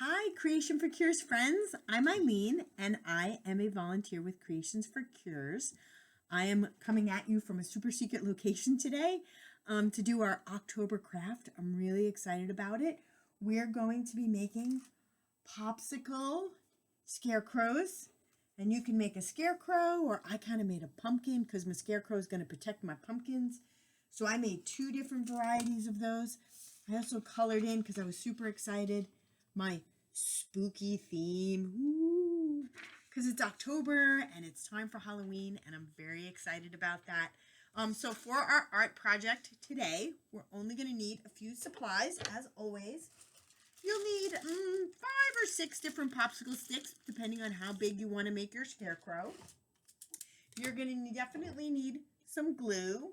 Hi, Creation for Cures friends. I'm Eileen, and I am a volunteer with Creations for Cures. I am coming at you from a super secret location today to do our October craft. I'm really excited about it. We're going to be making popsicle scarecrows, and you can make a scarecrow, or I kind of made a pumpkin because my scarecrow is going to protect my pumpkins. So I made two different varieties of those. I also colored in because I was super excited my spooky theme, because it's October and it's time for Halloween, and I'm very excited about that. So for our art project today, we're only going to need a few supplies, as always. You'll need 5 or 6 different popsicle sticks, depending on how big you want to make your scarecrow. You're going to definitely need some glue.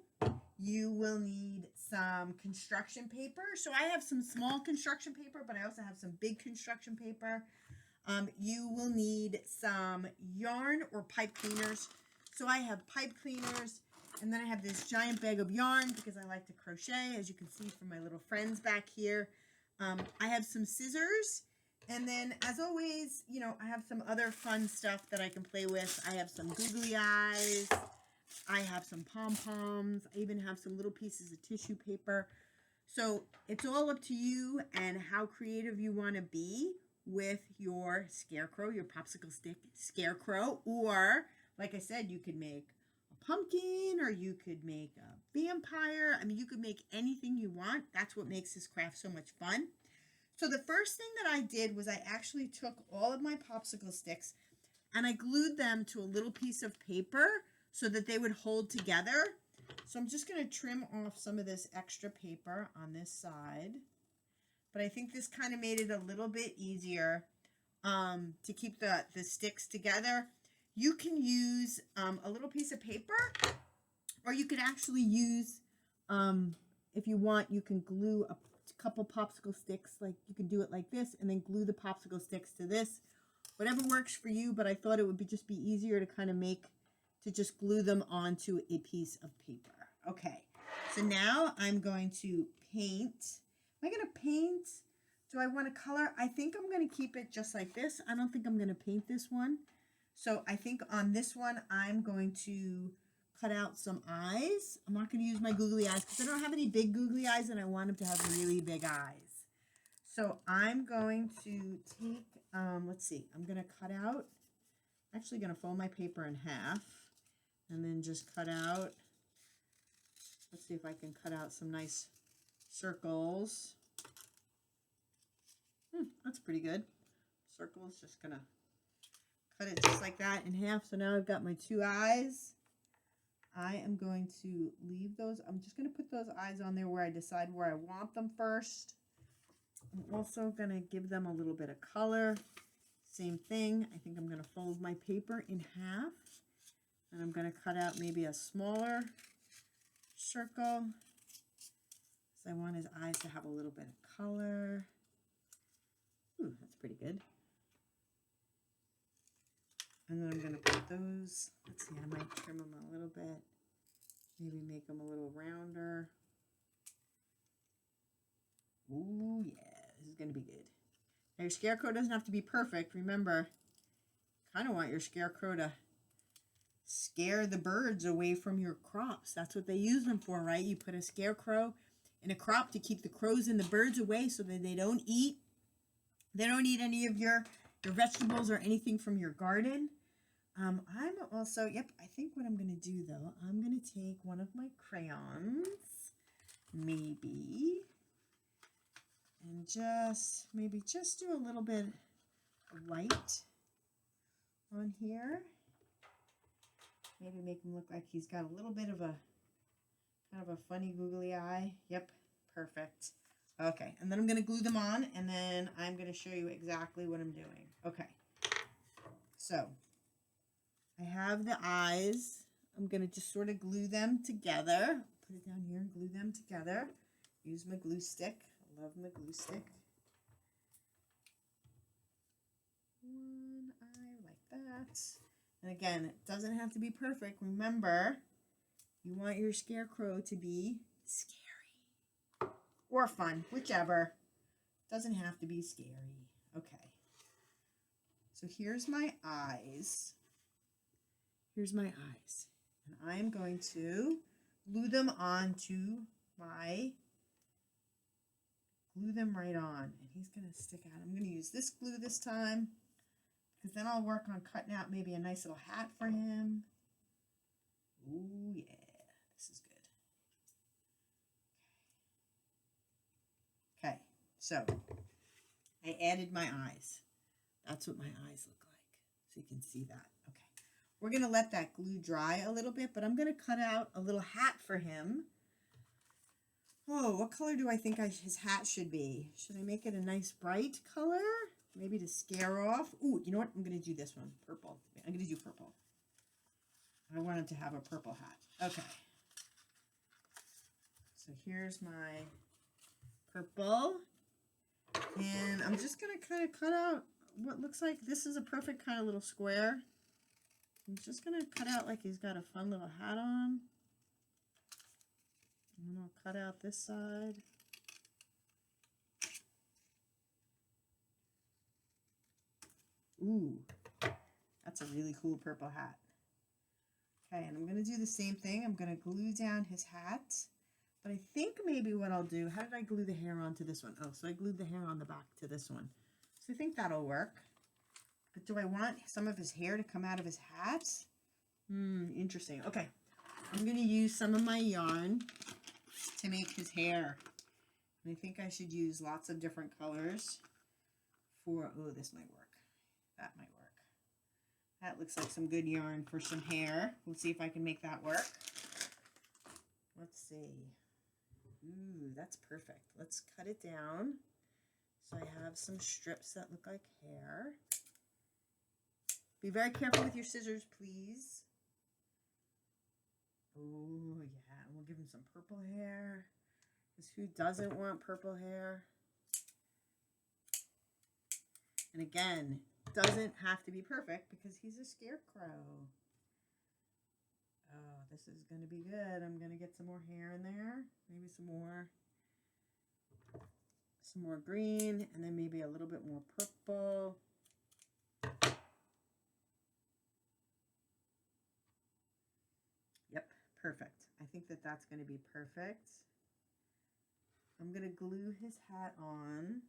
You will need some construction paper. So I have some small construction paper, but I also have some big construction paper. You will need some yarn or pipe cleaners. So I have pipe cleaners, and then I have this giant bag of yarn because I like to crochet, as you can see from my little friends back here. I have some scissors, and then as always, I have some other fun stuff that I can play with. I have some googly eyes. I have some pom-poms. I even have some little pieces of tissue paper. So it's all up to you and how creative you want to be with your scarecrow, your popsicle stick scarecrow. Or, like I said, you could make a pumpkin, or you could make a vampire. I mean, you could make anything you want. That's what makes this craft so much fun. So the first thing that I did was I actually took all of my popsicle sticks and I glued them to a little piece of paper so that they would hold together. So I'm just going to trim off some of this extra paper on this side. But I think this kind of made it a little bit easier to keep the sticks together. You can use a little piece of paper, or you could actually use, if you want, you can glue a couple popsicle sticks. Like, you can do it like this and then glue the popsicle sticks to this. Whatever works for you, but I thought it would just be easier to kind of to just glue them onto a piece of paper. Okay, so now I'm going to paint. Am I going to paint? Do I want to color? I think I'm going to keep it just like this. I don't think I'm going to paint this one. So I think on this one, I'm going to cut out some eyes. I'm not going to use my googly eyes because I don't have any big googly eyes, and I want them to have really big eyes. So I'm going to take, let's see, I'm going to cut out, actually going to fold my paper in half. And then just cut out, let's see if I can cut out some nice circles. That's pretty good. Circles, just gonna cut it just like that in half. So now I've got my 2 eyes. I am going to leave those. I'm just gonna put those eyes on there where I decide where I want them first. I'm also gonna give them a little bit of color. Same thing. I think I'm gonna fold my paper in half. And I'm going to cut out maybe a smaller circle. So I want his eyes to have a little bit of color. Ooh, that's pretty good. And then I'm going to put those, let's see, I might trim them a little bit. Maybe make them a little rounder. Ooh, yeah, this is going to be good. Now, your scarecrow doesn't have to be perfect. Remember, kind of want your scarecrow to scare the birds away from your crops. That's what they use them for, right? You put a scarecrow in a crop to keep the crows and the birds away so that they don't eat any of your vegetables or anything from your garden. I'm also, I think what I'm going to do though, I'm going to take one of my crayons, maybe, and just do a little bit of white on here. Maybe make him look like he's got a little bit of a kind of a funny googly eye. Yep, perfect. Okay, and then I'm going to glue them on, and then I'm going to show you exactly what I'm doing. Okay, so I have the eyes. I'm going to just sort of glue them together. Put it down here and glue them together. Use my glue stick. I love my glue stick. One eye like that. And again, it doesn't have to be perfect. Remember, you want your scarecrow to be scary or fun, whichever. Doesn't have to be scary. Okay. So here's my eyes. Here's my eyes. And I am going to glue them onto glue them right on. And he's going to stick out. I'm going to use this glue this time, because then I'll work on cutting out maybe a nice little hat for him. Ooh, yeah. This is good. Okay. So I added my eyes. That's what my eyes look like. So you can see that. Okay. We're going to let that glue dry a little bit, but I'm going to cut out a little hat for him. Oh, what color do I think his hat should be? Should I make it a nice bright color? Maybe to scare off. Ooh, you know what? I'm going to do this one. Purple. I'm going to do purple. I wanted to have a purple hat. Okay. So here's my purple. And I'm just going to kind of cut out what looks like this is a perfect kind of little square. I'm just going to cut out like he's got a fun little hat on. And then I'll cut out this side. Ooh, that's a really cool purple hat. Okay, and I'm going to do the same thing. I'm going to glue down his hat. But I think maybe what I'll do, how did I glue the hair onto this one? Oh, so I glued the hair on the back to this one. So I think that'll work. But do I want some of his hair to come out of his hat? Interesting. Okay, I'm going to use some of my yarn to make his hair. And I think I should use lots of different colors for, oh, this might work. That might work. That looks like some good yarn for some hair. We'll see if I can make that work. Let's see. Ooh, that's perfect. Let's cut it down. So I have some strips that look like hair. Be very careful with your scissors, please. Oh, yeah. And we'll give him some purple hair. Because who doesn't want purple hair? And again, doesn't have to be perfect because he's a scarecrow. Oh, this is going to be good. I'm going to get some more hair in there. Maybe some more green, and then maybe a little bit more purple. Yep, perfect. I think that that's going to be perfect. I'm going to glue his hat on.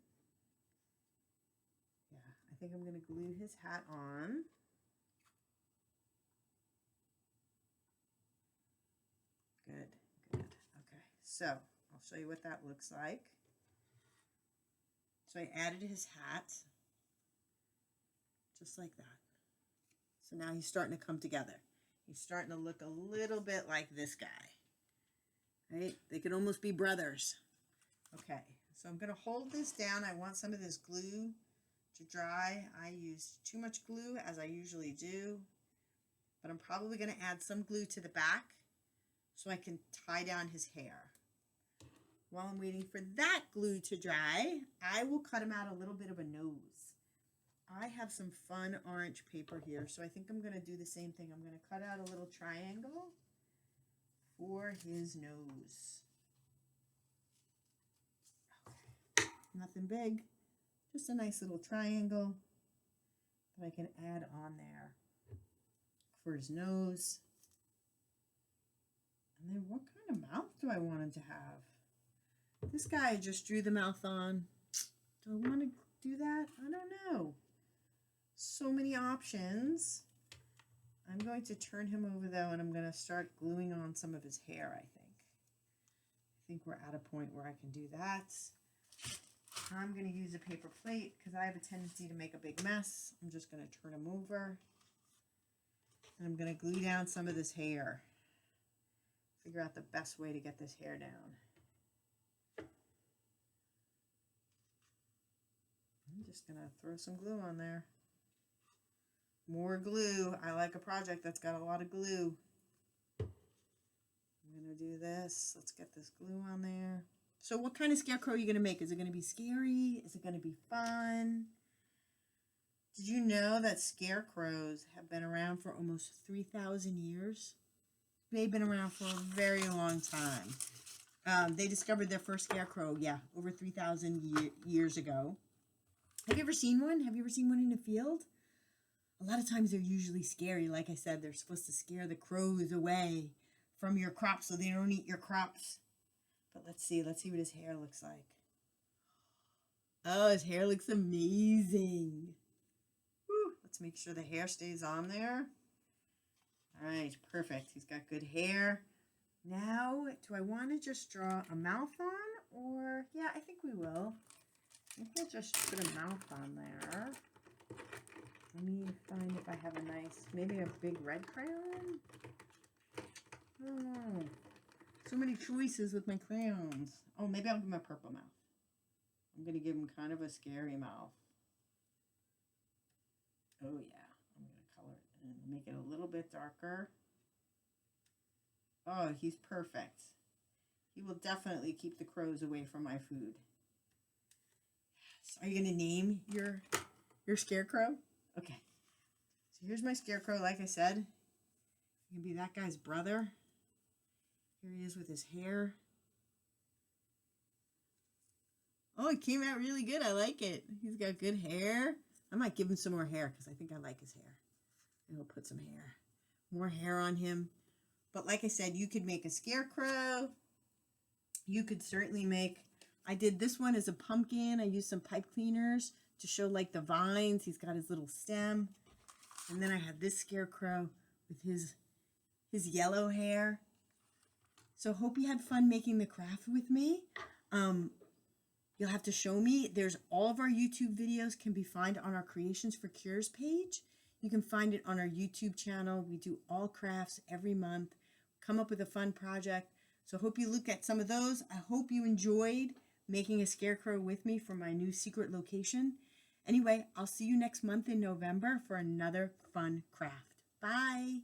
Yeah, I think I'm going to glue his hat on. Good, good. Okay, so I'll show you what that looks like. So I added his hat, just like that. So now he's starting to come together. He's starting to look a little bit like this guy, right? They could almost be brothers. Okay, so I'm going to hold this down. I want some of this glue to dry. I used too much glue, as I usually do, but I'm probably going to add some glue to the back so I can tie down his hair. While I'm waiting for that glue to dry, I will cut him out a little bit of a nose. I have some fun orange paper here, so I think I'm going to do the same thing. I'm going to cut out a little triangle for his nose. Okay. Nothing big, just a nice little triangle that I can add on there for his nose. And then what kind of mouth do I want him to have? This guy I just drew the mouth on. Do I want to do that? I don't know. So many options. I'm going to turn him over though, and I'm going to start gluing on some of his hair, I think we're at a point where I can do that. I'm going to use a paper plate because I have a tendency to make a big mess. I'm just going to turn him over. And I'm going to glue down some of this hair. Figure out the best way to get this hair down. I'm just going to throw some glue on there. More glue. I like a project that's got a lot of glue. I'm going to do this. Let's get this glue on there. So what kind of scarecrow are you going to make? Is it going to be scary? Is it going to be fun? Did you know that scarecrows have been around for almost 3,000 years? They've been around for a very long time. They discovered their first scarecrow, over 3,000 years ago. Have you ever seen one? Have you ever seen one in a field? A lot of times they're usually scary. Like I said, they're supposed to scare the crows away from your crops so they don't eat your crops. But let's see what his hair looks like. Oh, his hair looks amazing. Woo. Let's make sure the hair stays on there. All right, perfect. He's got good hair. Now, do I want to just draw a mouth on? Or, yeah, I think we will. I think we'll just put a mouth on there. Let me find if I have a nice, maybe a big red crayon? Oh, so many choices with my crayons. Oh, maybe I'll give him a purple mouth. I'm going to give him kind of a scary mouth. Oh, yeah. I'm going to color it and make it a little bit darker. Oh, he's perfect. He will definitely keep the crows away from my food. Yes. Are you going to name your scarecrow? Okay. So here's my scarecrow, like I said. He's going to be that guy's brother. Here he is with his hair. Oh, it came out really good. I like it. He's got good hair. I might give him some more hair because I think I like his hair. And we'll put some hair. More hair on him. But like I said, you could make a scarecrow. You could certainly make... I did this one as a pumpkin. I used some pipe cleaners to show like the vines. He's got his little stem. And then I have this scarecrow with his yellow hair. So hope you had fun making the craft with me. You'll have to show me. There's all of our YouTube videos can be found on our Creations for Cures page. You can find it on our YouTube channel. We do all crafts every month. Come up with a fun project. So hope you look at some of those. I hope you enjoyed making a scarecrow with me for my new secret location. Anyway, I'll see you next month in November for another fun craft. Bye.